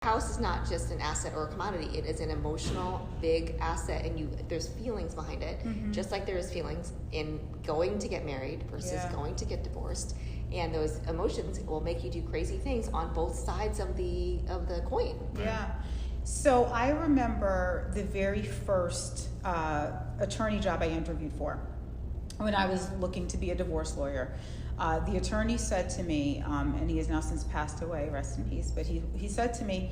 House is not just an asset or a commodity. It is an emotional, big asset, and there's feelings behind it. Just like there is feelings in going to get married versus going to get divorced. And those emotions will make you do crazy things on both sides of the coin. Yeah. So I remember the very first attorney job I interviewed for when I was looking to be a divorce lawyer. The attorney said to me, and he has now since passed away, rest in peace, but he said to me,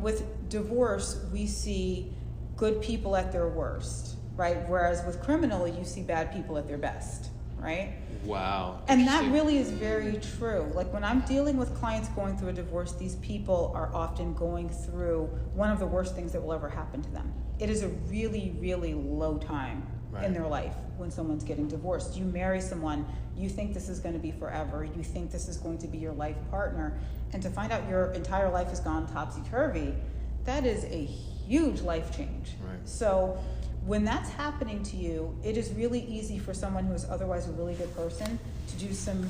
with divorce, we see good people at their worst, right? Whereas with criminal, you see bad people at their best, right? Wow. And that really is very true. Like when I'm dealing with clients going through a divorce, these people are often going through one of the worst things that will ever happen to them. It is a really, really low time in their life when someone's getting divorced. You marry someone, you think this is going to be forever, you think this is going to be your life partner, and to find out your entire life has gone topsy-turvy, that is a huge life change. Right. So when that's happening to you, it is really easy for someone who is otherwise a really good person to do some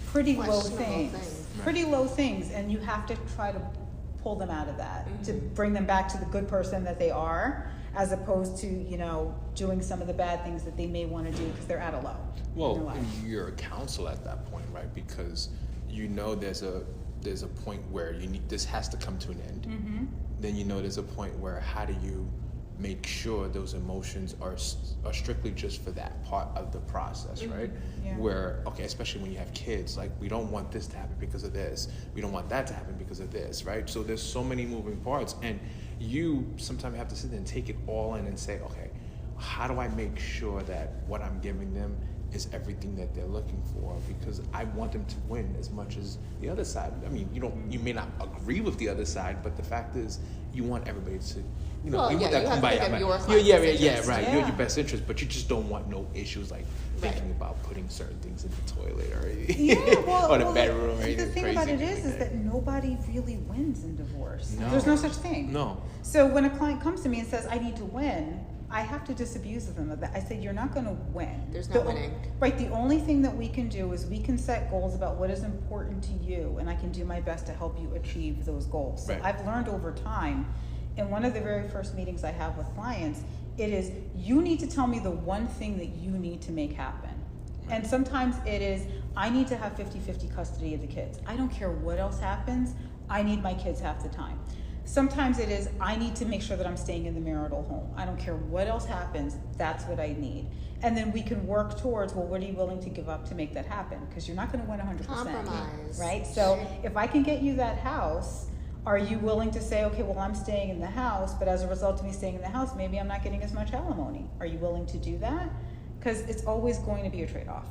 pretty low things. Pretty low things, and you have to try to pull them out of that to bring them back to the good person that they are, as opposed to, doing some of the bad things that they may want to do because they're at a low. Well, you're a counselor at that point, right? Because there's a point where this has to come to an end. Then there's a point where how do you make sure those emotions are strictly just for that part of the process, right? Yeah. Where, especially when you have kids, like we don't want this to happen because of this. We don't want that to happen because of this, right? So there's so many moving parts, and you sometimes have to sit there and take it all in and say, okay, how do I make sure that what I'm giving them is everything that they're looking for? Because I want them to win as much as the other side. I mean, you may not agree with the other side, but the fact is, you want everybody to, you have to think of your client's interest. Right. You're your best interest, but you just don't want no issues like thinking about putting certain things in the toilet or or the bedroom or anything. The thing crazy about it is that nobody really wins in divorce. No. There's no such thing. No. So when a client comes to me and says, I need to win, I have to disabuse them of that. I say, you're not going to win. There's no winning. Right. The only thing that we can do is we can set goals about what is important to you, and I can do my best to help you achieve those goals. So I've learned over time, in one of the very first meetings I have with clients, it is, you need to tell me the one thing that you need to make happen. And sometimes it is, I need to have 50-50 custody of the kids. I don't care what else happens. I need my kids half the time. Sometimes it is, I need to make sure that I'm staying in the marital home. I don't care what else happens. That's what I need. And then we can work towards, well, what are you willing to give up to make that happen? Because you're not going to win 100%. Compromise. Right? So if I can get you that house, are you willing to say, okay, well, I'm staying in the house, but as a result of me staying in the house, maybe I'm not getting as much alimony. Are you willing to do that? Because it's always going to be a trade-off.